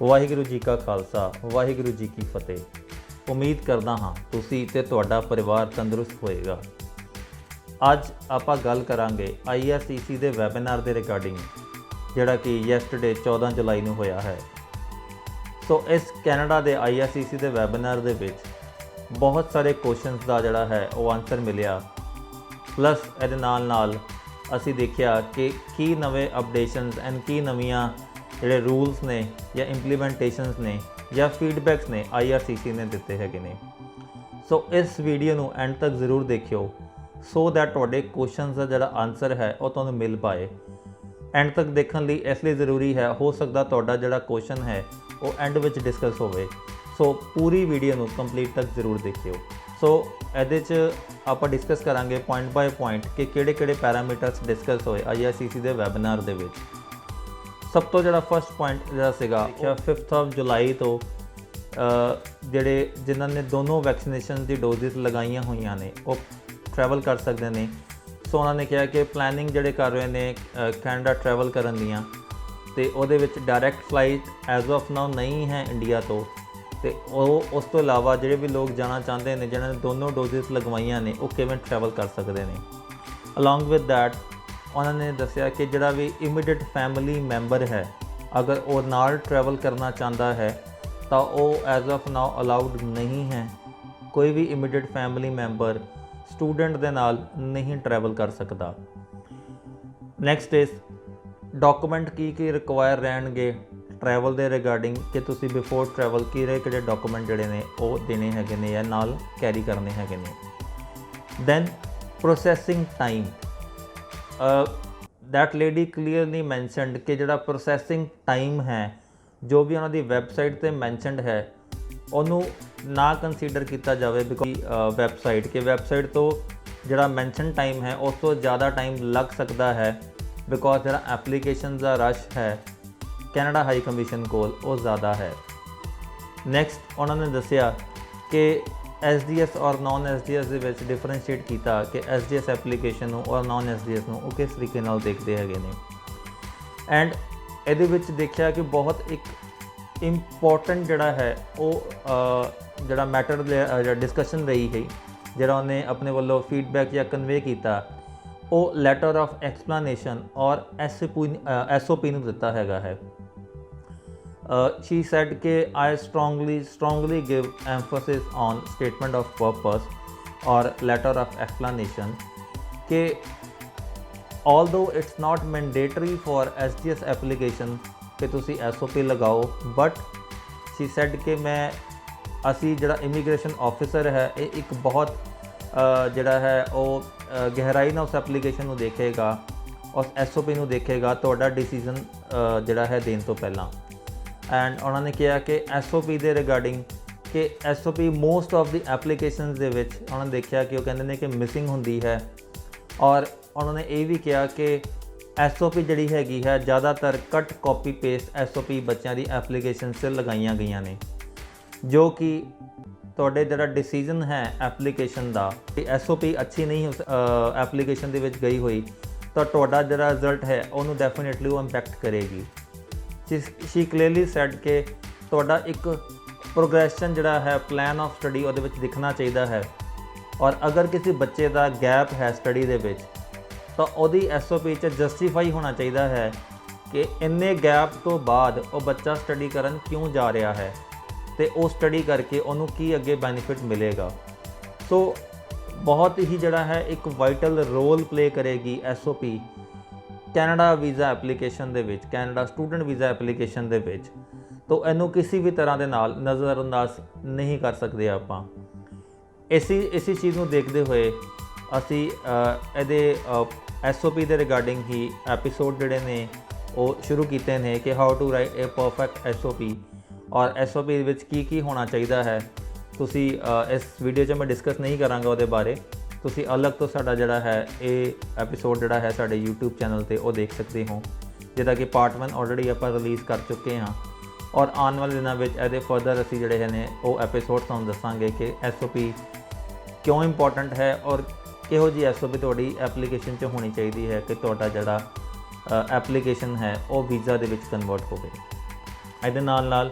ਵਾਹਿਗੁਰੂ ਜੀ ਕਾ ਖਾਲਸਾ ਵਾਹਿਗੁਰੂ ਜੀ ਕੀ ਫਤਿਹ। ਉਮੀਦ ਕਰਦਾ ਹਾਂ ਤੁਸੀਂ ਤੇ ਤੁਹਾਡਾ ਪਰਿਵਾਰ ਤੰਦਰੁਸਤ ਹੋਏਗਾ। ਅੱਜ ਆਪਾਂ ਗੱਲ ਕਰਾਂਗੇ IRCC ਦੇ ਵੈਬੀਨਾਰ ਦੇ ਰਿਗਾਰਡਿੰਗ, ਜਿਹੜਾ ਕਿ ਯੈਸਟਰਡੇ 14 ਜੁਲਾਈ ਨੂੰ ਹੋਇਆ ਹੈ। ਸੋ ਇਸ ਕੈਨੇਡਾ ਦੇ IRCC ਦੇ ਵੈਬੀਨਾਰ ਦੇ ਵਿੱਚ ਬਹੁਤ ਸਾਰੇ ਕੁਐਸਚਨਸ ਦਾ ਜਿਹੜਾ ਹੈ ਉਹ ਆਨਸਰ ਮਿਲਿਆ। ਪਲੱਸ ਇਹਦੇ ਨਾਲ ਅਸੀਂ ਦੇਖਿਆ ਕਿ ਕੀ ਨਵੇਂ ਅਪਡੇਸ਼ਨਸ ਐਂਡ ਕੀ ਨਵੀਆਂ ਜਿਹੜੇ ਰੂਲਸ ਨੇ ਜਾਂ ਇੰਪਲੀਮੈਂਟੇਸ਼ਨਸ ਨੇ ਜਾਂ ਫੀਡਬੈਕਸ ਨੇ IRCC ਨੇ ਦਿੱਤੇ ਹੈਗੇ ਨੇ। ਸੋ ਇਸ ਵੀਡੀਓ ਨੂੰ ਐਂਡ ਤੱਕ ਜ਼ਰੂਰ ਦੇਖਿਓ ਸੋ ਦੈਟ ਤੁਹਾਡੇ ਕੁਐਸਚਨਸ ਦਾ ਜਿਹੜਾ ਆਨਸਰ ਹੈ ਉਹ ਤੁਹਾਨੂੰ ਮਿਲ ਪਾਏ। ਐਂਡ ਤੱਕ ਦੇਖਣ ਲਈ ਇਸ ਲਈ ਜ਼ਰੂਰੀ ਹੈ, ਹੋ ਸਕਦਾ ਤੁਹਾਡਾ ਜਿਹੜਾ ਕੁਐਸਚਨ ਹੈ ਉਹ ਐਂਡ ਵਿੱਚ ਡਿਸਕਸ ਹੋਵੇ। ਸੋ ਪੂਰੀ ਵੀਡੀਓ ਨੂੰ ਕੰਪਲੀਟ ਤੱਕ ਜ਼ਰੂਰ ਦੇਖਿਓ। ਸੋ ਇਹਦੇ 'ਚ ਆਪਾਂ ਡਿਸਕਸ ਕਰਾਂਗੇ ਪੁਆਇੰਟ ਬਾਏ ਪੁਆਇੰਟ ਕਿ ਕਿਹੜੇ ਪੈਰਾਮੀਟਰਸ ਡਿਸਕਸ ਹੋਏ IRCC ਦੇ ਵੈਬੀਨਾਰ ਦੇ ਵਿੱਚ। ਸਭ ਤੋਂ ਜਿਹੜਾ ਫਸਟ ਪੁਆਇੰਟ ਜਿਹੜਾ ਸੀਗਾ 5 ਜੁਲਾਈ ਤੋਂ ਜਿਹੜੇ ਜਿਨ੍ਹਾਂ ਨੇ ਦੋਨੋਂ ਵੈਕਸੀਨੇਸ਼ਨ ਦੀ ਡੋਜ਼ਿਸ ਲਗਾਈਆਂ ਹੋਈਆਂ ਨੇ ਉਹ ਟਰੈਵਲ ਕਰ ਸਕਦੇ ਨੇ। ਸੋ ਉਹਨਾਂ ਨੇ ਕਿਹਾ ਕਿ ਪਲੈਨਿੰਗ ਜਿਹੜੇ ਕਰ ਰਹੇ ਨੇ ਕੈਨੇਡਾ ਟਰੈਵਲ ਕਰਨ ਦੀਆਂ, ਅਤੇ ਉਹਦੇ ਵਿੱਚ direct flight as of now ਨਹੀਂ ਹੈ ਇੰਡੀਆ ਤੋਂ। ਅਤੇ ਉਹ ਉਸ ਤੋਂ ਇਲਾਵਾ ਜਿਹੜੇ ਵੀ ਲੋਕ ਜਾਣਾ ਚਾਹੁੰਦੇ ਨੇ ਜਿਨ੍ਹਾਂ ਨੇ ਦੋਨੋਂ ਡੋਜ਼ਿਸ ਲਗਵਾਈਆਂ ਨੇ ਉਹ ਕਿਵੇਂ ਟਰੈਵਲ ਕਰ ਸਕਦੇ ਨੇ। ਅਲੋਂਗ ਵਿਦ ਦੈਟ ਉਹਨਾਂ ਨੇ ਦੱਸਿਆ ਕਿ ਜਿਹੜਾ ਵੀ ਇਮੀਡੀਏਟ ਫੈਮਿਲੀ ਮੈਂਬਰ ਹੈ ਅਗਰ ਉਹ ਨਾਲ ਟਰੈਵਲ ਕਰਨਾ ਚਾਹੁੰਦਾ ਹੈ ਤਾਂ ਉਹ ਐਜ਼ ਆਫ ਨਾਓ ਅਲਾਊਡ ਨਹੀਂ ਹੈ। ਕੋਈ ਵੀ ਇਮੀਡੀਏਟ ਫੈਮਿਲੀ ਮੈਂਬਰ ਸਟੂਡੈਂਟ ਦੇ ਨਾਲ ਨਹੀਂ ਟਰੈਵਲ ਕਰ ਸਕਦਾ। Next is document Ki require ਰਹਿਣਗੇ ਟਰੈਵਲ ਦੇ ਰਿਗਾਰਡਿੰਗ, ਕਿ ਤੁਸੀਂ ਬਿਫੋਰ ਟਰੈਵਲ ਕਿਹੜੇ ਡਾਕੂਮੈਂਟ ਜਿਹੜੇ ਨੇ ਉਹ ਦੇਣੇ ਹੈਗੇ ਨੇ ਜਾਂ ਨਾਲ ਕੈਰੀ ਕਰਨੇ ਹੈਗੇ ਨੇ। Then processing time, that lady clearly mentioned ਕਿ ਜਿਹੜਾ ਪ੍ਰੋਸੈਸਿੰਗ ਟਾਈਮ ਹੈ ਜੋ ਵੀ ਉਹਨਾਂ ਦੀ ਵੈਬਸਾਈਟ 'ਤੇ ਮੈਂਸ਼ਨਡ ਹੈ ਉਹਨੂੰ ਨਾ ਕੰਸੀਡਰ ਕੀਤਾ ਜਾਵੇ। ਬਿਕੋਜ਼ ਵੈਬਸਾਈਟ ਤੋਂ ਜਿਹੜਾ ਮੈਂਸ਼ਨ ਟਾਈਮ ਹੈ ਉਸ ਤੋਂ ਜ਼ਿਆਦਾ ਟਾਈਮ ਲੱਗ ਸਕਦਾ ਹੈ, ਬਿਕੋਜ਼ ਜਿਹੜਾ ਐਪਲੀਕੇਸ਼ਨ ਦਾ ਰਸ਼ ਹੈ ਕੈਨੇਡਾ ਹਾਈ ਕਮਿਸ਼ਨ ਕੋਲ ਉਹ ਜ਼ਿਆਦਾ ਹੈ। ਨੈਕਸਟ ਉਹਨਾਂ ਨੇ ਦੱਸਿਆ ਕਿ SDS ਔਰ ਨੋਨ SDS ਦੇ ਵਿੱਚ ਡਿਫਰੈਂਸ਼ੀਏਟ ਕੀਤਾ ਕਿ SDS ਐਪਲੀਕੇਸ਼ਨ ਨੂੰ ਔਰ ਨੋਨ SDS ਨੂੰ ਉਹ ਕਿਸ ਤਰੀਕੇ ਨਾਲ ਦੇਖਦੇ ਹੈਗੇ ਨੇ। ਐਂਡ ਇਹਦੇ ਵਿੱਚ ਦੇਖਿਆ ਕਿ ਬਹੁਤ ਇੱਕ ਇੰਪੋਰਟੈਂਟ ਜਿਹੜਾ ਹੈ ਉਹ ਜਿਹੜਾ ਮੈਟਰ ਜਿਹੜਾ ਡਿਸਕਸ਼ਨ ਰਹੀ ਹੈ, ਜਿਹੜਾ ਉਹਨੇ ਆਪਣੇ ਵੱਲੋਂ ਫੀਡਬੈਕ ਜਾਂ ਕਨਵੇ ਕੀਤਾ, ਉਹ ਲੈਟਰ ਆਫ ਐਕਸਪਲੇਨੇਸ਼ਨ ਔਰ SOP ਨੂੰ ਦਿੱਤਾ ਹੈਗਾ ਹੈ। She said कि I strongly give emphasis on statement of purpose or letter of explanation कि although it's not mandatory for SDS application कि तुसी SOP लगाओ, but she said कि ਅਸੀਂ ਜਿਹੜਾ ਇਮੀਗ੍ਰੇਸ਼ਨ ਆਫਿਸਰ ਹੈ ਇਹ ਇੱਕ ਬਹੁਤ ਜਿਹੜਾ ਹੈ ਉਹ ਗਹਿਰਾਈ ਨਾਲ ਉਸ ਐਪਲੀਕੇਸ਼ਨ ਨੂੰ ਦੇਖੇਗਾ, ਉਸ SOP ਨੂੰ ਦੇਖੇਗਾ ਤੁਹਾਡਾ ਡਿਸੀਜ਼ਨ ਜਿਹੜਾ ਹੈ ਦੇਣ ਤੋਂ ਪਹਿਲਾਂ। ਐਂਡ ਉਹਨਾਂ ਨੇ ਕਿਹਾ ਕਿ SOP ਦੇ ਰਿਗਾਰਡਿੰਗ ਕਿ SOP most of the applications ਦੇ ਵਿੱਚ ਉਹਨਾਂ ਨੇ ਦੇਖਿਆ ਕਿ ਉਹ ਕਹਿੰਦੇ ਨੇ ਕਿ ਮਿਸਿੰਗ ਹੁੰਦੀ ਹੈ। ਔਰ ਉਹਨਾਂ ਨੇ ਇਹ ਵੀ ਕਿਹਾ ਕਿ SOP ਜਿਹੜੀ ਹੈਗੀ ਹੈ ਜ਼ਿਆਦਾਤਰ ਕੱਟ ਕਾਪੀ ਪੇਸਟ SOP ਬੱਚਿਆਂ ਦੀ ਐਪਲੀਕੇਸ਼ਨ 'ਤੇ ਲਗਾਈਆਂ ਗਈਆਂ ਨੇ, ਜੋ ਕਿ ਤੁਹਾਡੇ ਜਿਹੜਾ ਡਿਸੀਜ਼ਨ ਹੈ ਐਪਲੀਕੇਸ਼ਨ ਦਾ SOP ਅੱਛੀ ਨਹੀਂ ਉਸ ਐਪਲੀਕੇਸ਼ਨ ਦੇ ਵਿੱਚ ਗਈ ਹੋਈ ਤਾਂ ਤੁਹਾਡਾ ਜਿਹੜਾ ਰਿਜ਼ਲਟ ਹੈ ਉਹਨੂੰ ਡੈਫੀਨੇਟਲੀ ਉਹ ਇੰਪੈਕਟ ਕਰੇਗੀ। ਸ਼ੀ ਕਲੀਅਰਲੀ ਸੈਡ ਕਿ ਤੁਹਾਡਾ ਇੱਕ ਪ੍ਰੋਗਰੈਸ਼ਨ ਜਿਹੜਾ ਹੈ ਪਲਾਨ ਆਫ ਸਟੱਡੀ ਉਹਦੇ ਵਿੱਚ ਦਿਖਣਾ ਚਾਹੀਦਾ ਹੈ। ਔਰ ਅਗਰ ਕਿਸੇ ਬੱਚੇ ਦਾ ਗੈਪ ਹੈ ਸਟੱਡੀ ਦੇ ਵਿੱਚ ਤਾਂ ਉਹਦੀ SOP 'ਚ ਜਸਟੀਫਾਈ ਹੋਣਾ ਚਾਹੀਦਾ ਹੈ ਕਿ ਇੰਨੇ ਗੈਪ ਤੋਂ ਬਾਅਦ ਉਹ ਬੱਚਾ ਸਟੱਡੀ ਕਰਨ ਕਿਉਂ ਜਾ ਰਿਹਾ ਹੈ ਅਤੇ ਉਹ ਸਟੱਡੀ ਕਰਕੇ ਉਹਨੂੰ ਕੀ ਅੱਗੇ ਬੈਨੀਫਿਟ ਮਿਲੇਗਾ। ਸੋ ਬਹੁਤ ਹੀ ਜਿਹੜਾ ਹੈ ਇੱਕ ਵਾਈਟਲ ਰੋਲ ਪਲੇ ਕਰੇਗੀ SOP ਕੈਨੇਡਾ ਵੀਜ਼ਾ ਐਪਲੀਕੇਸ਼ਨ ਦੇ ਵਿੱਚ, ਕੈਨੇਡਾ ਸਟੂਡੈਂਟ ਵੀਜ਼ਾ ਐਪਲੀਕੇਸ਼ਨ ਦੇ ਵਿੱਚ। ਤਾਂ ਇਹਨੂੰ ਕਿਸੇ ਵੀ ਤਰ੍ਹਾਂ ਦੇ ਨਾਲ ਨਜ਼ਰਅੰਦਾਜ਼ ਨਹੀਂ ਕਰ ਸਕਦੇ ਆਪਾਂ। ਇਸੀ ਚੀਜ਼ ਨੂੰ ਦੇਖਦੇ ਹੋਏ ਅਸੀਂ ਇਹਦੇ SOP ਦੇ ਰਿਗਾਰਡਿੰਗ ਹੀ ਐਪੀਸੋਡ ਜਿਹੜੇ ਨੇ ਉਹ ਸ਼ੁਰੂ ਕੀਤੇ ਨੇ ਕਿ how to write a perfect SOP ਔਰ SOP ਦੇ ਵਿੱਚ ਕੀ ਹੋਣਾ ਚਾਹੀਦਾ ਹੈ। ਤੁਸੀਂ ਇਸ ਵੀਡੀਓ 'ਚ ਮੈਂ ਡਿਸਕਸ ਨਹੀਂ ਕਰਾਂਗਾ ਉਹਦੇ ਬਾਰੇ, ਤੁਸੀਂ ਅਲੱਗ ਤੋਂ ਸਾਡਾ ਜਿਹੜਾ ਹੈ ਇਹ ਐਪੀਸੋਡ ਜਿਹੜਾ ਹੈ ਸਾਡੇ YouTube ਚੈਨਲ 'ਤੇ ਉਹ ਦੇਖ ਸਕਦੇ ਹੋ, ਜਿਹਦਾ ਕਿ ਪਾਰਟ 1 ਆਲਰੇਡੀ ਆਪਾਂ ਰਿਲੀਜ਼ ਕਰ ਚੁੱਕੇ ਹਾਂ। ਔਰ ਆਉਣ ਵਾਲੇ ਦਿਨਾਂ ਵਿੱਚ ਇਹਦੇ ਫਰਦਰ ਅਸੀਂ ਜਿਹੜੇ ਨੇ ਉਹ ਐਪੀਸੋਡ ਤੁਹਾਨੂੰ ਦੱਸਾਂਗੇ ਕਿ SOP ਕਿਉਂ ਇੰਪੋਰਟੈਂਟ ਹੈ ਔਰ ਕਿਹੋ ਜਿਹੀ SOP ਤੁਹਾਡੀ ਐਪਲੀਕੇਸ਼ਨ 'ਚ ਹੋਣੀ ਚਾਹੀਦੀ ਹੈ ਕਿ ਤੁਹਾਡਾ ਜਿਹੜਾ ਐਪਲੀਕੇਸ਼ਨ ਹੈ ਉਹ ਵੀਜ਼ਾ ਦੇ ਵਿੱਚ ਕਨਵਰਟ ਹੋਵੇ। ਇਹਦੇ ਨਾਲ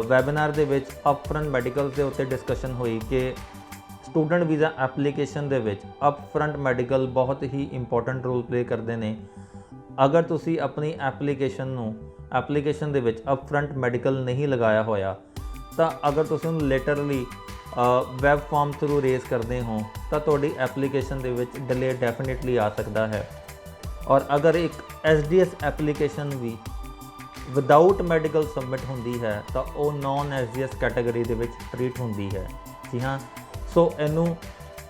ਵੈਬੀਨਾਰ ਦੇ ਵਿੱਚ ਅਪਫਰੰਟ ਮੈਡੀਕਲ ਦੇ ਉੱਤੇ ਡਿਸਕਸ਼ਨ ਹੋਈ ਕਿ ਸਟੂਡੈਂਟ ਵੀਜ਼ਾ ਐਪਲੀਕੇਸ਼ਨ ਦੇ ਵਿੱਚ ਅਪਫਰੰਟ ਮੈਡੀਕਲ ਬਹੁਤ ਹੀ ਇੰਪੋਰਟੈਂਟ ਰੋਲ ਪਲੇ ਕਰਦੇ ਨੇ। ਅਗਰ ਤੁਸੀਂ ਆਪਣੀ ਐਪਲੀਕੇਸ਼ਨ ਦੇ ਵਿੱਚ ਅਪਫਰੰਟ ਮੈਡੀਕਲ ਨਹੀਂ ਲਗਾਇਆ ਹੋਇਆ ਤਾਂ ਅਗਰ ਤੁਸੀਂ ਉਹਨੂੰ ਲੇਟਰਲੀ ਵੈਬ ਫਾਰਮ ਥਰੂ ਰੇਜ਼ ਕਰਦੇ ਹੋ ਤਾਂ ਤੁਹਾਡੀ ਐਪਲੀਕੇਸ਼ਨ ਦੇ ਵਿੱਚ ਡਿਲੇ ਡੈਫੀਨੇਟਲੀ ਆ ਸਕਦਾ ਹੈ। ਔਰ ਅਗਰ ਇੱਕ SDS ਐਪਲੀਕੇਸ਼ਨ ਵੀ ਵਿਦਆਊਟ ਮੈਡੀਕਲ ਸਬਮਿਟ ਹੁੰਦੀ ਹੈ ਤਾਂ ਉਹ ਨੌਨ SDS ਕੈਟਾਗਰੀ ਦੇ ਵਿੱਚ ਟ੍ਰੀਟ ਹੁੰਦੀ ਹੈ। ਜੀ ਹਾਂ, ਸੋ ਇਹਨੂੰ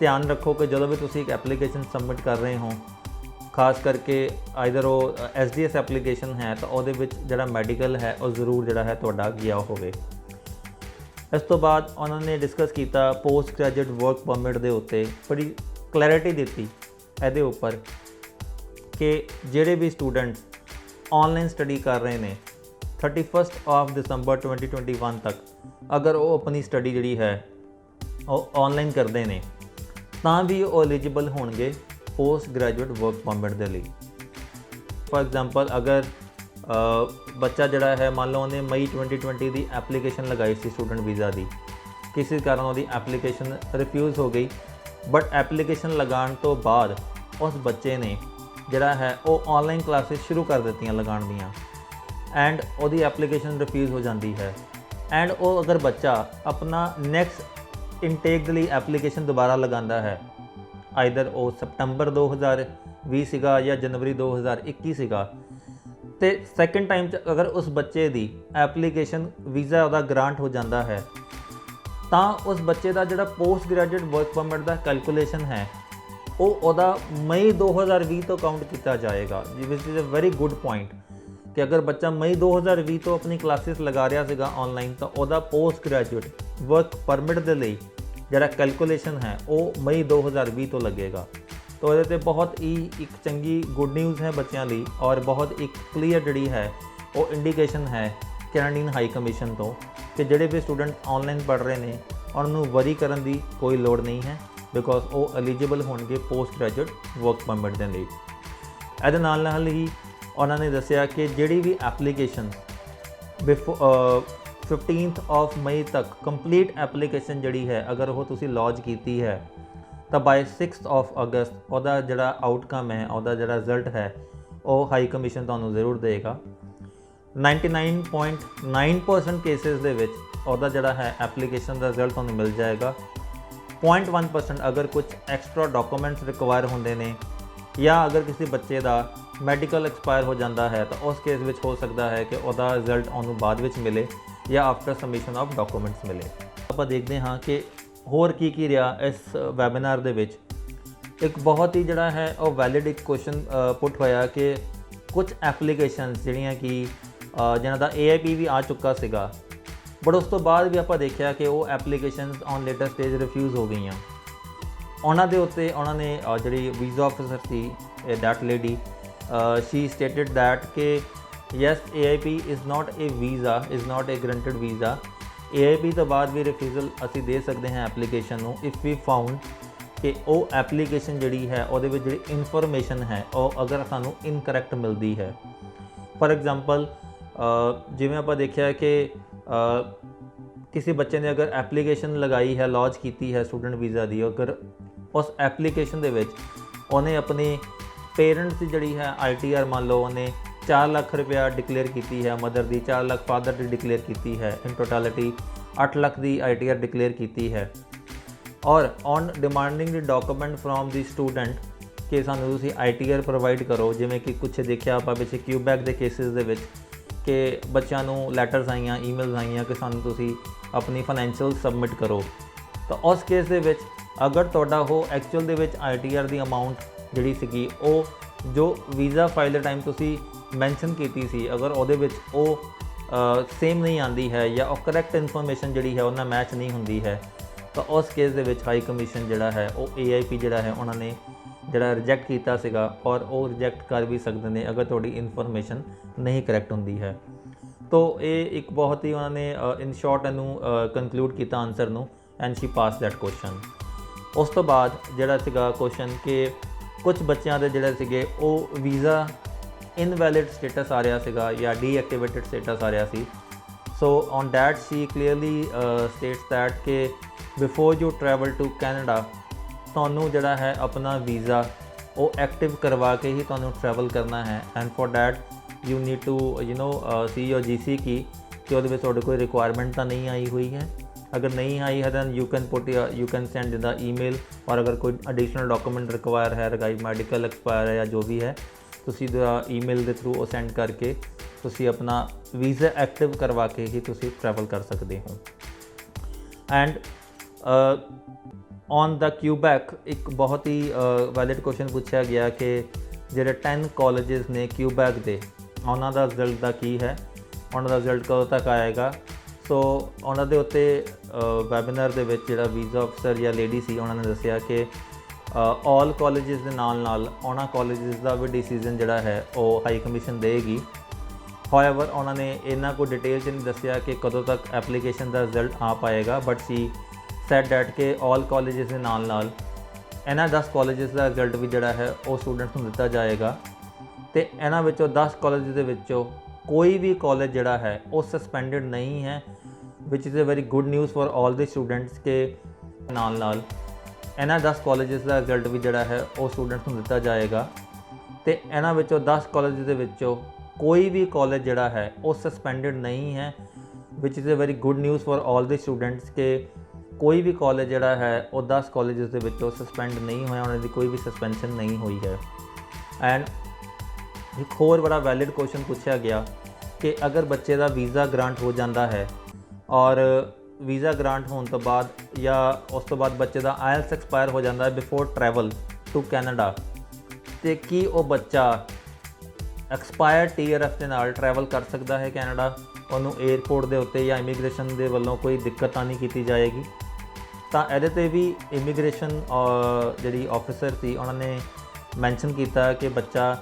ਧਿਆਨ ਰੱਖੋ ਕਿ ਜਦੋਂ ਵੀ ਤੁਸੀਂ ਇੱਕ ਐਪਲੀਕੇਸ਼ਨ ਸਬਮਿਟ ਕਰ ਰਹੇ ਹੋ, ਖਾਸ ਕਰਕੇ ਆਈਦਰ ਉਹ SDS ਐਪਲੀਕੇਸ਼ਨ ਹੈ ਤਾਂ ਉਹਦੇ ਵਿੱਚ ਜਿਹੜਾ ਮੈਡੀਕਲ ਹੈ ਉਹ ਜ਼ਰੂਰ ਜਿਹੜਾ ਹੈ ਤੁਹਾਡਾ ਗਿਆ ਹੋਵੇ। ਇਸ ਤੋਂ ਬਾਅਦ ਉਹਨਾਂ ਨੇ ਡਿਸਕਸ ਕੀਤਾ ਪੋਸਟ ਗ੍ਰੈਜੂਏਟ ਵਰਕ ਪਰਮਿਟ ਦੇ ਉੱਤੇ, ਬੜੀ ਕਲੈਰਿਟੀ ਦਿੱਤੀ ਇਹਦੇ ਉੱਪਰ ਕਿ ਜਿਹੜੇ ਵੀ ਸਟੂਡੈਂਟਸ ਆਨਲਾਈਨ ਸਟੱਡੀ ਕਰ ਰਹੇ ਨੇ 31 ਆਫ ਦਸੰਬਰ 2021 ਤੱਕ, ਅਗਰ ਉਹ ਆਪਣੀ ਸਟੱਡੀ ਜਿਹੜੀ ਹੈ ਉਹ ਆਨਲਾਈਨ ਕਰਦੇ ਨੇ ਤਾਂ ਵੀ ਉਹ ਐਲੀਜੀਬਲ ਹੋਣਗੇ ਪੋਸਟ ਗ੍ਰੈਜੂਏਟ ਵਰਕ ਪਰਮਿਟ ਦੇ ਲਈ। ਫॉर ਐਗਜ਼ਾਮਪਲ ਅਗਰ ਬੱਚਾ ਜਿਹੜਾ ਹੈ ਮੰਨ ਲਓ ਉਹਨੇ ਮਈ 2020 ਦੀ ਐਪਲੀਕੇਸ਼ਨ ਲਗਾਈ ਸੀ ਸਟੂਡੈਂਟ ਵੀਜ਼ਾ ਦੀ, ਕਿਸੇ ਕਾਰਨ ਉਹਦੀ ਐਪਲੀਕੇਸ਼ਨ ਰਿਫਿਊਜ਼ ਹੋ ਗਈ, ਬਟ ਐਪਲੀਕੇਸ਼ਨ ਲਗਾਉਣ ਤੋਂ ਬਾਅਦ ਉਸ ਬੱਚੇ ਨੇ ਜਿਹੜਾ ਹੈ ਉਹ ਆਨਲਾਈਨ ਕਲਾਸਿਸ ਸ਼ੁਰੂ ਕਰ ਦਿੱਤੀਆਂ ਲਗਾਉਣ ਦੀਆਂ ਐਂਡ ਉਹਦੀ ਐਪਲੀਕੇਸ਼ਨ ਰਿਫਿਊਜ਼ ਹੋ ਜਾਂਦੀ ਹੈ ਐਂਡ ਉਹ ਅਗਰ ਬੱਚਾ ਆਪਣਾ ਨੈਕਸਟ ਇਨਟੇਕ ਦੇ ਲਈ ਐਪਲੀਕੇਸ਼ਨ ਦੁਬਾਰਾ ਲਗਾਉਂਦਾ ਹੈ, ਆਈਦਰ ਉਹ ਸਤੰਬਰ 2020 ਸੀਗਾ ਜਾਂ ਜਨਵਰੀ 2021 ਸੀਗਾ, ਤੇ ਸੈਕੰਡ ਟਾਈਮ 'ਚ ਅਗਰ ਉਸ ਬੱਚੇ ਦੀ ਐਪਲੀਕੇਸ਼ਨ ਵੀਜ਼ਾ ਉਹਦਾ ਗ੍ਰਾਂਟ ਹੋ ਜਾਂਦਾ ਹੈ ਤਾਂ ਉਸ ਬੱਚੇ ਦਾ ਜਿਹੜਾ ਪੋਸਟ ਗ੍ਰੈਜੂਏਟ ਵਰਕ ਪਰਮਿਟ ਦਾ ਕੈਲਕੂਲੇਸ਼ਨ ਹੈ ਉਹ ਉਹਦਾ ਮਈ 2020 ਤੋਂ ਕਾਊਂਟ ਕੀਤਾ ਜਾਏਗਾ। Which is a very good point ਕਿ ਅਗਰ ਬੱਚਾ ਮਈ 2020 ਤੋਂ ਆਪਣੀ ਕਲਾਸਿਸ ਲਗਾ ਰਿਹਾ ਸੀਗਾ ਆਨਲਾਈਨ ਤਾਂ ਉਹਦਾ ਪੋਸਟ ਗ੍ਰੈਜੂਏਟ ਵਰਕ ਪਰਮਿਟ ਦੇ ਲਈ ਜਿਹੜਾ ਕੈਲਕੂਲੇਸ਼ਨ ਹੈ ਉਹ ਮਈ 2020 ਤੋਂ ਲੱਗੇਗਾ। तो ये बहुत ही एक चंगी गुड न्यूज़ है बच्चों ਲਈ और बहुत एक क्लीयर जी है वो इंडिकेशन है कैनेडियन हाई कमीशन तो कि जोड़े भी स्टूडेंट ऑनलाइन पढ़ रहे हैं उन्होंने वरी करने की कोई लोड़ नहीं है बिकॉज वो एलिजिबल होंगे पोस्ट ग्रैजुएट वर्क परमिट के लिए। ਇਹਦੇ ਨਾਲ ही उन्होंने दसिया कि ਜਿਹੜੀ भी एप्लीकेशन बिफोर 15 ऑफ मई तक कंप्लीट एप्लीकेशन जी है अगर वो तुसी लॉन्च की है तो बाय 6 ऑफ अगस्त ਉਹਦਾ ਜਿਹੜਾ आउटकम है ਉਹਦਾ ਜਿਹੜਾ रिजल्ट है वो हाई कमीशन ਤੁਹਾਨੂੰ ਜ਼ਰੂਰ देगा। 99.9% केसेस ਦੇ ਵਿੱਚ ਉਹਦਾ ਜਿਹੜਾ है एप्लीकेशन ਦਾ रिजल्ट ਤੁਹਾਨੂੰ मिल जाएगा। 0.1% अगर कुछ एक्स्ट्रा डॉक्यूमेंट्स रिक्वायर होंगे ने या अगर किसी बच्चे का मैडिकल एक्सपायर हो जाता है तो उस केस में हो सकता है कि ਉਹਦਾ रिजल्ट ਉਹਨੂੰ बाद ਵਿੱਚ मिले या आफ्टर सबमिशन ऑफ डॉक्यूमेंट्स मिले। ਆਪਾਂ देखते हाँ कि होर की रहा इस वैबीनार दे विच एक बहुत ही जड़ा है वो वैलिड एक क्वेश्चन पुट होया कि कुछ एप्लीकेशनस जिहड़ियां कि जिन्हां दा AIP भी आ चुका सीगा बट उस तो बाद भी आपां देखिया कि वो applications on later stage refused हो गई। उन्हां दे उत्ते उन्होंने जिहड़ी वीज़ा ऑफिसर सी that lady she stated that कि yes AIP is not a visa is not a granted visa. AIP तो बाद भी रिफ्यूज़ल असी दे सकते हैं एप्लीकेशन को इफ़ वी फाउंड कि वो एप्लीकेशन जी है वो जी इनफॉर्मेशन है वो अगर सानू इनकरैक्ट मिलती है। फॉर एग्जाम्पल जिवें आप देखा कि किसी बच्चे ने अगर एप्लीकेशन लगाई है लॉन्च की है स्टूडेंट वीज़ा की अगर उस एप्लीकेशन दे विच उन्हें अपने पेरेंट्स की जी है ITR मान लो उन्हें 4 लाख रुपया डिक्लेयर की है मदर की, 4 लाख फादर की डिक्लेयर की है, इन टोटलिटी 8 लाख की ITR डिक्लेयर की है और on demanding the document from the student कि सानू तुसीं ITR प्रोवाइड करो। जिवें कि कुछ देखिया आपां पिछे क्यूबैक के केसिस दे विच कि बच्चों नूं लैटरस आईयां ईमेल्स आईयां कि सानू तुसीं अपनी फाइनैंशियल सबमिट करो तो उस केस दे विच अगर तुहाडा हो एक्चुअल दे विच ITR की अमाउंट जिहड़ी सीगी वो जो वीज़ा फाइल दे टाइम तुसीं मैंशन की सी अगर वो सेम नहीं आती है या करैक्ट इनफॉर्मेशन जी है उन्हें मैच नहीं होंगी है तो उस केस दे विच हाई कमीशन जोड़ा है वो AIP जोड़ा है उन्होंने जोड़ा रिजैक्ट किया सीगा और वो रिजैक्ट कर भी सकते हैं अगर थोड़ी इनफॉर्मेशन नहीं करैक्ट होंगी है। तो ये एक बहुत ही उन्होंने इन शॉर्ट इनू कंक्लूड किया आंसर नू and she pass that question. उस तो बाद जोड़ा सीगा क्वेश्चन कि कुछ बच्चों के जोड़े सीगे वो वीज़ा ਇਨਵੈਲਿਡ ਸਟੇਟਸ ਆ ਰਿਹਾ ਸੀਗਾ ਜਾਂ ਡੀਐਕਟੀਵੇਟਡ ਸਟੇਟਸ ਆ ਰਿਹਾ ਸੀ। So on that she clearly states that ਕਿ before you travel to Canada ਤੁਹਾਨੂੰ ਜਿਹੜਾ ਹੈ ਆਪਣਾ ਵੀਜ਼ਾ ਉਹ ਐਕਟਿਵ ਕਰਵਾ ਕੇ ਹੀ ਤੁਹਾਨੂੰ ਟਰੈਵਲ ਕਰਨਾ ਹੈ। And for that you need to see your GC की कि ਉਹਦੇ ਵਿੱਚ ਤੁਹਾਡੇ ਕੋਈ ਰਿਕੁਆਇਰਮੈਂਟ ਤਾਂ ਨਹੀਂ ਆਈ ਹੋਈ ਹੈ। अगर नहीं आई है then you can send the email, और अगर कोई एडिशनल डॉक्यूमेंट रिक्वायर है लाइक मैडिकल एक्सपायर है या जो भी है तुसी ईमेल के थ्रू सेंड करके तुसी अपना वीज़ा एक्टिव करवा के ही तुसी ट्रैवल कर सकते हो। एंड ऑन द क्यूबैक एक बहुत ही वैलिड क्वेश्चन पूछा गया कि ਜਿਹੜੇ 10 कॉलेजेस ने क्यूबैक ਦੇ ਉਹਨਾਂ ਦਾ ਰਿਜ਼ਲਟ ਦਾ ਕੀ ਹੈ, ਉਹਨਾਂ ਦਾ ਰਿਜ਼ਲਟ ਕਦੋਂ ਤੱਕ ਆਏਗਾ। ਸੋ ਉਹਨਾਂ ਦੇ ਉੱਤੇ ਵੈਬੀਨਾਰ ਦੇ ਵਿੱਚ ਜਿਹੜਾ ਵੀਜ਼ਾ ਅਫਸਰ ਜਾਂ ਲੇਡੀ ਸੀ ਉਹਨਾਂ ਨੇ ਦੱਸਿਆ ਕਿ ਆਲ ਕਾਲਜਿਸ ਦੇ ਨਾਲ ਉਹਨਾਂ ਕਾਲਜਿਸ ਦਾ ਵੀ ਡਿਸੀਜ਼ਨ ਜਿਹੜਾ ਹੈ ਉਹ ਹਾਈ ਕਮਿਸ਼ਨ ਦੇਗੀ। ਹਾਊਐਵਰ ਉਹਨਾਂ ਨੇ ਇੰਨਾ ਕੋਈ ਡਿਟੇਲ 'ਚ ਨਹੀਂ ਦੱਸਿਆ ਕਿ ਕਦੋਂ ਤੱਕ ਐਪਲੀਕੇਸ਼ਨ ਦਾ ਰਿਜ਼ਲਟ ਆ ਪਾਏਗਾ, ਬਟ ਸੀ ਸੈਡ ਡੈਟ ਕਿ ਆਲ ਕਾਲਜਿਸ ਦੇ ਨਾਲ ਇਹਨਾਂ 10 ਕਾਲਜਿਸ ਦਾ ਰਿਜ਼ਲਟ ਵੀ ਜਿਹੜਾ ਹੈ ਉਹ ਸਟੂਡੈਂਟਸ ਨੂੰ ਦਿੱਤਾ ਜਾਏਗਾ। ਅਤੇ ਇਹਨਾਂ ਵਿੱਚੋਂ 10 ਕਾਲਜ ਦੇ ਵਿੱਚੋਂ ਕੋਈ ਵੀ ਕਾਲਜ ਜਿਹੜਾ ਹੈ ਉਹ ਸਸਪੈਂਡਡ ਨਹੀਂ ਹੈ, which is a very good news for all the students ਕਿ ਨਾਲ ਇਹਨਾਂ 10 ਕਾਲਜਿਸ ਦਾ ਰਿਜ਼ਲਟ ਵੀ ਜਿਹੜਾ ਹੈ ਉਹ ਸਟੂਡੈਂਟਸ ਨੂੰ ਦਿੱਤਾ ਜਾਏਗਾ। ਅਤੇ ਇਹਨਾਂ ਵਿੱਚੋਂ 10 ਕਾਲਜ ਦੇ ਵਿੱਚੋਂ ਕੋਈ ਵੀ ਕਾਲਜ ਜਿਹੜਾ ਹੈ ਉਹ ਸਸਪੈਂਡਡ ਨਹੀਂ ਹੈ, which is a very good news for all the students ਕਿ ਕੋਈ ਵੀ ਕਾਲਜ ਜਿਹੜਾ ਹੈ ਉਹ 10 ਕਾਲਜਿਸ ਦੇ ਵਿੱਚੋਂ ਸਸਪੈਂਡ ਨਹੀਂ ਹੋਇਆ, ਉਹਨਾਂ ਦੀ ਕੋਈ ਵੀ ਸਸਪੈਂਸ਼ਨ ਨਹੀਂ ਹੋਈ ਹੈ। ਐਂਡ ਇੱਕ ਹੋਰ ਬੜਾ ਵੈਲਿਡ ਕੁਐਸਚਨ ਪੁੱਛਿਆ ਗਿਆ ਕਿ ਅਗਰ ਬੱਚੇ ਦਾ ਵੀਜ਼ਾ ਗ੍ਰਾਂਟ ਹੋ ਜਾਂਦਾ ਹੈ ਔਰ ਵੀਜ਼ਾ ਗ੍ਰਾਂਟ ਹੋਣ ਤੋਂ ਬਾਅਦ ਜਾਂ ਉਸ ਤੋਂ ਬਾਅਦ ਬੱਚੇ ਦਾ IELTS ਐਕਸਪਾਇਰ ਹੋ ਜਾਂਦਾ ਹੈ ਬਿਫੋਰ ਟਰੈਵਲ ਟੂ ਕੈਨੇਡਾ, ਅਤੇ ਕੀ ਉਹ ਬੱਚਾ ਐਕਸਪਾਇਰਡ TRF ਦੇ ਨਾਲ ਟਰੈਵਲ ਕਰ ਸਕਦਾ ਹੈ ਕੈਨੇਡਾ? ਉਹਨੂੰ ਏਅਰਪੋਰਟ ਦੇ ਉੱਤੇ ਜਾਂ ਇਮੀਗ੍ਰੇਸ਼ਨ ਦੇ ਵੱਲੋਂ ਕੋਈ ਦਿੱਕਤ ਤਾਂ ਨਹੀਂ ਕੀਤੀ ਜਾਏਗੀ? ਤਾਂ ਇਹਦੇ 'ਤੇ ਵੀ ਇਮੀਗ੍ਰੇਸ਼ਨ ਜਿਹੜੀ ਆਫਿਸਰ ਸੀ ਉਹਨਾਂ ਨੇ ਮੈਂਸ਼ਨ ਕੀਤਾ ਕਿ ਬੱਚਾ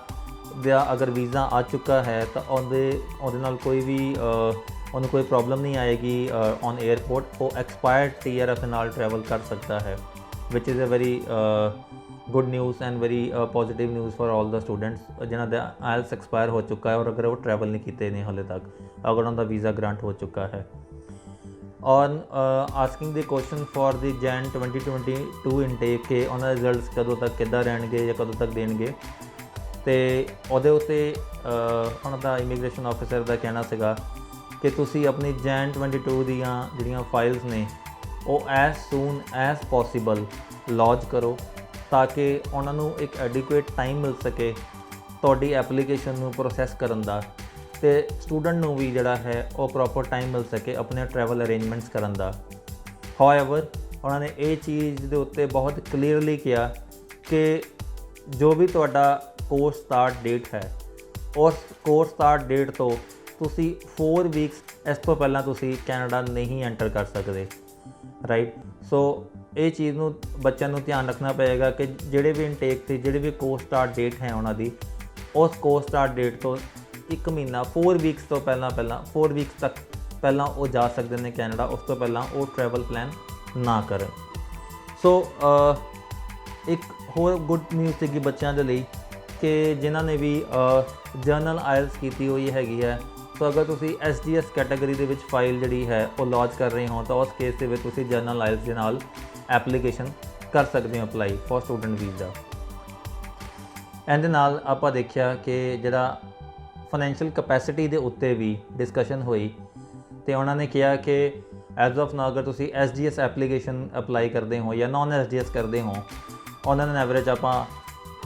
ਦਾ ਅਗਰ ਵੀਜ਼ਾ ਆ ਚੁੱਕਾ ਹੈ ਤਾਂ ਉਹਦੇ ਨਾਲ ਕੋਈ ਵੀ ਉਹਨੂੰ ਕੋਈ ਪ੍ਰੋਬਲਮ ਨਹੀਂ ਆਏਗੀ ਔਨ ਏਅਰਪੋਰਟ, ਉਹ ਐਕਸਪਾਇਰਡ TRF ਦੇ ਨਾਲ ਟਰੈਵਲ ਕਰ ਸਕਦਾ ਹੈ, which is a very good news and very positive news for all the students ਜਿਨ੍ਹਾਂ ਦਾ IELTS ਐਕਸਪਾਇਰ ਹੋ ਚੁੱਕਾ ਹੈ ਔਰ ਅਗਰ ਉਹ ਟਰੈਵਲ ਨਹੀਂ ਕੀਤੇ ਨੇ ਹਾਲੇ ਤੱਕ, ਅਗਰ ਉਹਨਾਂ ਦਾ ਵੀਜ਼ਾ ਗ੍ਰਾਂਟ ਹੋ ਚੁੱਕਾ ਹੈ। On asking the question for the Jain 2022 intake ਕਿ ਉਹਨਾਂ ਦੇ ਰਿਜ਼ਲਟਸ ਕਦੋਂ ਤੱਕ ਕਿੱਦਾਂ ਰਹਿਣਗੇ ਜਾਂ ਕਦੋਂ ਤੱਕ ਦੇਣਗੇ, ਅਤੇ ਉਹਦੇ ਉੱਤੇ ਉਹਨਾਂ ਦਾ ਇਮੀਗ੍ਰੇਸ਼ਨ ਆਫਿਸਰ ਦਾ ਕਹਿਣਾ ਸੀਗਾ ਕਿ ਤੁਸੀਂ ਆਪਣੀ ਜੈਨ 22 ਦੀਆਂ ਜਿਹੜੀਆਂ ਫਾਈਲਸ ਨੇ ਉਹ ਐਜ਼ ਸੂਨ ਐਜ਼ ਪੋਸੀਬਲ ਲੌਂਚ ਕਰੋ ਤਾਂ ਕਿ ਉਹਨਾਂ ਨੂੰ ਇੱਕ ਐਡਿਕੁਏਟ ਟਾਈਮ ਮਿਲ ਸਕੇ ਤੁਹਾਡੀ ਐਪਲੀਕੇਸ਼ਨ ਨੂੰ ਪ੍ਰੋਸੈਸ ਕਰਨ ਦਾ, ਅਤੇ ਸਟੂਡੈਂਟ ਨੂੰ ਵੀ ਜਿਹੜਾ ਹੈ ਉਹ ਪ੍ਰੋਪਰ ਟਾਈਮ ਮਿਲ ਸਕੇ ਆਪਣੇ ਟਰੈਵਲ ਅਰੇਂਜਮੈਂਟਸ ਕਰਨ ਦਾ। ਹਾਊਐਵਰ ਉਹਨਾਂ ਨੇ ਇਹ ਚੀਜ਼ ਦੇ ਉੱਤੇ ਬਹੁਤ ਕਲੀਅਰਲੀ ਕਿਹਾ ਕਿ ਜੋ ਵੀ ਤੁਹਾਡਾ ਕੋਰਸ ਸਟਾਰਟ ਡੇਟ ਹੈ ਉਸ ਕੋਰਸ ਸਟਾਰਟ ਡੇਟ ਤੋਂ ਤੁਸੀਂ 4 ਵੀਕਸ ਇਸ ਤੋਂ ਪਹਿਲਾਂ ਤੁਸੀਂ ਕੈਨੇਡਾ ਨਹੀਂ ਐਂਟਰ ਕਰ ਸਕਦੇ, ਰਾਈਟ। ਸੋ ਇਹ ਚੀਜ਼ ਨੂੰ ਬੱਚਿਆਂ ਨੂੰ ਧਿਆਨ ਰੱਖਣਾ ਪਏਗਾ ਕਿ ਜਿਹੜੇ ਵੀ ਇਨਟੇਕ 'ਤੇ ਜਿਹੜੇ ਵੀ ਕੋਰਸ ਸਟਾਰਟ ਡੇਟ ਹੈ ਉਹਨਾਂ ਦੀ ਉਸ ਕੋਰਸ ਸਟਾਰਟ ਡੇਟ ਤੋਂ 1 ਮਹੀਨਾ 4 ਵੀਕਸ ਤੋਂ ਪਹਿਲਾਂ 4 ਵੀਕਸ ਤੱਕ ਪਹਿਲਾਂ ਉਹ ਜਾ ਸਕਦੇ ਨੇ ਕੈਨੇਡਾ, ਉਸ ਤੋਂ ਪਹਿਲਾਂ ਉਹ ਟਰੈਵਲ ਪਲਾਨ ਨਾ ਕਰਨ। ਸੋ ਇੱਕ ਹੋਰ ਗੁੱਡ ਨਿਊਜ਼ ਸੀਗੀ ਬੱਚਿਆਂ ਦੇ ਲਈ ਕਿ ਜਿਨ੍ਹਾਂ ਨੇ ਵੀ ਜਰਨਲ IELTS ਕੀਤੀ ਹੋਈ ਹੈਗੀ ਹੈ, ਸੋ ਅਗਰ ਤੁਸੀਂ SGS ਕੈਟਾਗਰੀ ਦੇ ਵਿੱਚ ਫਾਈਲ ਜਿਹੜੀ ਹੈ ਉਹ ਲੌਂਚ ਕਰ ਰਹੇ ਹੋ ਤਾਂ ਉਸ ਕੇਸ ਦੇ ਵਿੱਚ ਤੁਸੀਂ ਜਰਨਲ IELTS ਦੇ ਨਾਲ ਐਪਲੀਕੇਸ਼ਨ ਕਰ ਸਕਦੇ ਹੋ ਅਪਲਾਈ ਫॉर ਸਟੂਡੈਂਟ ਵੀਜ਼ਾ। ਇਹਦੇ ਨਾਲ ਆਪਾਂ ਦੇਖਿਆ ਕਿ ਜਿਹੜਾ ਫਾਈਨੈਂਸ਼ੀਅਲ ਕਪੈਸਿਟੀ ਦੇ ਉੱਤੇ ਵੀ ਡਿਸਕਸ਼ਨ ਹੋਈ, ਅਤੇ ਉਹਨਾਂ ਨੇ ਕਿਹਾ ਕਿ ਐਜ਼ ਆਫ ਨਾਓ ਅਗਰ ਤੁਸੀਂ SGS ਐਪਲੀਕੇਸ਼ਨ ਅਪਲਾਈ ਕਰਦੇ ਹੋ ਜਾਂ ਨੋਨ SGS ਕਰਦੇ ਹੋ, ਉਹਨਾਂ ਨੇ ਐਵਰੇਜ ਆਪਾਂ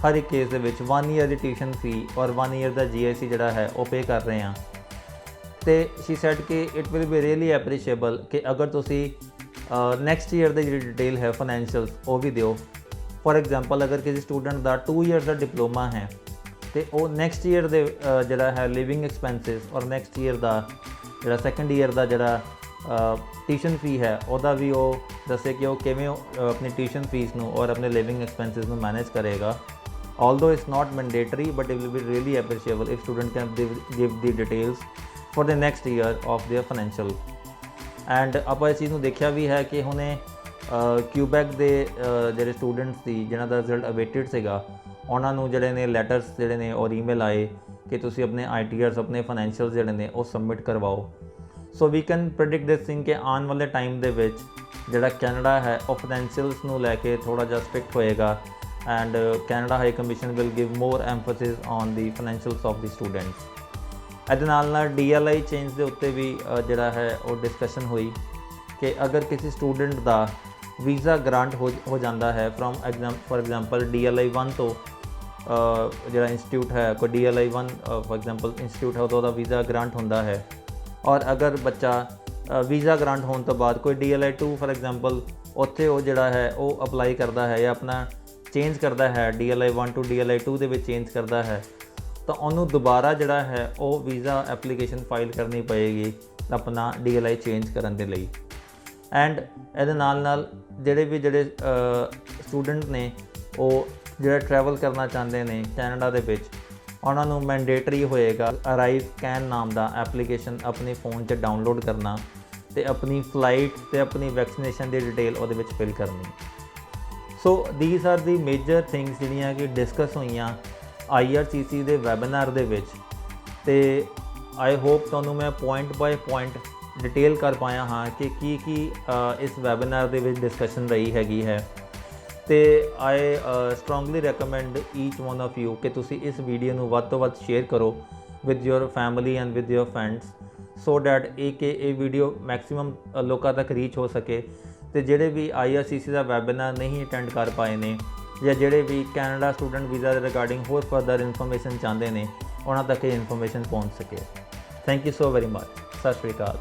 ਹਰ ਇੱਕ ਕੇਸ ਦੇ ਵਿੱਚ 1 ਈਅਰ ਦੀ ਟਿਊਸ਼ਨ ਫੀ ਔਰ 1 ਈਅਰ ਦਾ GIC ਜਿਹੜਾ ਹੈ ਉਹ ਪੇ ਕਰ ਰਹੇ ਹਾਂ। ਅਤੇ ਸ਼ੀ ਸੈਡ ਕਿ ਇਟ ਵਿਲ ਬੀ ਰੀਅਲੀ ਐਪਰੀਸ਼ੀਏਬਲ ਕਿ ਅਗਰ ਤੁਸੀਂ ਨੈਕਸਟ ਈਅਰ ਦੀ ਜਿਹੜੀ ਡਿਟੇਲ ਹੈ ਫਾਈਨੈਂਸ਼ੀਅਲਸ ਉਹ ਵੀ ਦਿਓ। ਫੋਰ ਐਗਜ਼ਾਮਪਲ ਅਗਰ ਕਿਸੇ ਸਟੂਡੈਂਟ ਦਾ 2 ਈਅਰ ਦਾ ਡਿਪਲੋਮਾ ਹੈ ਅਤੇ ਉਹ ਨੈਕਸਟ ਈਅਰ ਦੇ ਜਿਹੜਾ ਹੈ ਲਿਵਿੰਗ ਐਕਸਪੈਂਸਿਸ ਔਰ ਨੈਕਸਟ ਈਅਰ ਦਾ ਜਿਹੜਾ ਸੈਕੰਡ ਈਅਰ ਦਾ ਜਿਹੜਾ ਟਿਊਸ਼ਨ ਫੀ ਹੈ ਉਹਦਾ ਵੀ ਉਹ ਦੱਸੇ ਕਿ ਉਹ ਕਿਵੇਂ ਆਪਣੀ ਟਿਊਸ਼ਨ ਫੀਸ ਨੂੰ ਔਰ ਆਪਣੇ ਲਿਵਿੰਗ ਐਕਸਪੈਂਸਿਸ ਨੂੰ ਮੈਨੇਜ ਕਰੇਗਾ। although it's not mandatory, but it will be really appreciable if student can give the details for the next year of their financial। and ਆਪਾਂ ਇਸ ਚੀਜ਼ ਨੂੰ ਦੇਖਿਆ ਵੀ ਹੈ ਕਿ ਹੁਣੇ ਕਿਊਬੈਕ ਦੇ ਜਿਹੜੇ ਸਟੂਡੈਂਟਸ ਸੀ ਜਿਨ੍ਹਾਂ ਦਾ ਰਿਜ਼ਲਟ ਅਵੇਟਡ ਸੀਗਾ ਉਹਨਾਂ ਨੂੰ ਜਿਹੜੇ ਨੇ ਲੈਟਰਸ ਜਿਹੜੇ ਨੇ ਔਰ ਈਮੇਲ ਆਏ ਕਿ ਤੁਸੀਂ ਆਪਣੇ ITRs ਆਪਣੇ ਫਾਈਨੈਂਸ਼ੀਅਲ ਜਿਹੜੇ ਨੇ ਉਹ ਸਬਮਿਟ ਕਰਵਾਓ। So we can predict this thing ਕਿ ਆਉਣ ਵਾਲੇ ਟਾਈਮ ਦੇ ਵਿੱਚ ਜਿਹੜਾ ਕੈਨੇਡਾ ਹੈ ਉਹ ਫਾਈਨੈਂਸ਼ੀਅਲਸ ਨੂੰ ਲੈ ਕੇ ਥੋੜ੍ਹਾ ਜਿਹਾ ਸਟ੍ਰਿਕਟ ਹੋਏਗਾ and Canada High Commission will give more emphasis on the financials of the students. ਇਹਦੇ ਨਾਲ DLI ਚੇਂਜ ਦੇ ਉੱਤੇ ਵੀ ਜਿਹੜਾ ਹੈ ਉਹ ਡਿਸਕਸ਼ਨ ਹੋਈ ਕਿ ਅਗਰ ਕਿਸੇ ਸਟੂਡੈਂਟ ਦਾ ਵੀਜ਼ਾ ਗ੍ਰਾਂਟ ਹੋ ਜਾਂਦਾ ਹੈ ਫॉर एग्जांपल DLI 1 ਤੋਂ ਜਿਹੜਾ ਇੰਸਟੀਟਿਊਟ ਹੈ ਕੋਈ DLI 1 ਫॉर एग्जांपल ਇੰਸਟੀਟਿਊਟ ਹੈ ਉਹਦਾ ਵੀਜ਼ਾ ਗ੍ਰਾਂਟ ਹੁੰਦਾ ਹੈ ਔਰ ਅਗਰ ਬੱਚਾ ਵੀਜ਼ਾ ਗ੍ਰਾਂਟ ਹੋਣ ਤੋਂ ਬਾਅਦ ਕੋਈ DLI 2 ਫॉर एग्जांपल ਉੱਥੇ ਉਹ ਜਿਹੜਾ ਹੈ ਉਹ ਅਪਲਾਈ ਕਰਦਾ ਹੈ ਜਾਂ ਆਪਣਾ ਚੇਂਜ ਕਰਦਾ ਹੈ DLI 1 ਤੋਂ DLI 2 ਦੇ ਵਿੱਚ ਚੇਂਜ ਕਰਦਾ ਹੈ ਤਾਂ ਉਹਨੂੰ ਦੁਬਾਰਾ ਜਿਹੜਾ ਹੈ ਉਹ ਵੀਜ਼ਾ ਐਪਲੀਕੇਸ਼ਨ ਫਾਈਲ ਕਰਨੀ ਪਏਗੀ ਆਪਣਾ DLI ਚੇਂਜ ਕਰਨ ਦੇ ਲਈ। ਐਂਡ ਇਹਦੇ ਨਾਲ ਜਿਹੜੇ ਸਟੂਡੈਂਟ ਨੇ ਉਹ ਜਿਹੜਾ ਟਰੈਵਲ ਕਰਨਾ ਚਾਹੁੰਦੇ ਨੇ ਕੈਨੇਡਾ ਦੇ ਵਿੱਚ ਉਹਨਾਂ ਨੂੰ ਮੈਂਡੇਟਰੀ ਹੋਏਗਾ ਅਰਾਈਵ ਸਕੈਨ ਨਾਮ ਦਾ ਐਪਲੀਕੇਸ਼ਨ ਆਪਣੇ ਫ਼ੋਨ 'ਚ ਡਾਊਨਲੋਡ ਕਰਨਾ ਅਤੇ ਆਪਣੀ ਫਲਾਈਟ ਅਤੇ ਆਪਣੀ ਵੈਕਸੀਨੇਸ਼ਨ ਦੀ ਡਿਟੇਲ ਉਹਦੇ ਵਿੱਚ ਫਿਲ ਕਰਨੀ। So these are the major things ਜਿਹੜੀਆਂ ਕਿ ਡਿਸਕਸ ਹੋਈਆਂ IRCC ਦੇ ਵੈਬੀਨਾਰ ਦੇ ਵਿੱਚ ਅਤੇ ਆਈ ਹੋਪ ਤੁਹਾਨੂੰ ਮੈਂ ਪੁਆਇੰਟ ਬਾਏ ਪੁਆਇੰਟ ਡਿਟੇਲ ਕਰ ਪਾਇਆ ਹਾਂ ਕਿ ਕੀ ਇਸ ਵੈਬੀਨਾਰ ਦੇ ਵਿੱਚ ਡਿਸਕਸ਼ਨ ਰਹੀ ਹੈਗੀ ਹੈ। ਅਤੇ I strongly recommend each one of you ਕਿ ਤੁਸੀਂ ਇਸ ਵੀਡੀਓ ਨੂੰ ਵੱਧ ਤੋਂ ਵੱਧ ਸ਼ੇਅਰ ਕਰੋ with your family and with your friends so that ਇਹ ਵੀਡੀਓ ਮੈਕਸਿਮਮ ਲੋਕਾਂ ਤੱਕ ਰੀਚ ਹੋ ਸਕੇ। ਅਤੇ ਜਿਹੜੇ ਵੀ IRCC ਦਾ ਵੈਬੀਨਾਰ ਨਹੀਂ ਅਟੈਂਡ ਕਰ ਪਾਏ ਨੇ ਜਾਂ ਜਿਹੜੇ ਵੀ ਕੈਨੇਡਾ ਸਟੂਡੈਂਟ ਵੀਜ਼ਾ ਦੇ ਰਿਗਾਰਡਿੰਗ ਹੋਰ ਫਰਦਰ ਇਨਫੋਰਮੇਸ਼ਨ ਚਾਹੁੰਦੇ ਨੇ ਉਹਨਾਂ ਤੱਕ ਇਹ ਇਨਫੋਰਮੇਸ਼ਨ ਪਹੁੰਚ ਸਕੇ। Thank you so very much. ਸਤਿ ਸ਼੍ਰੀ ਅਕਾਲ।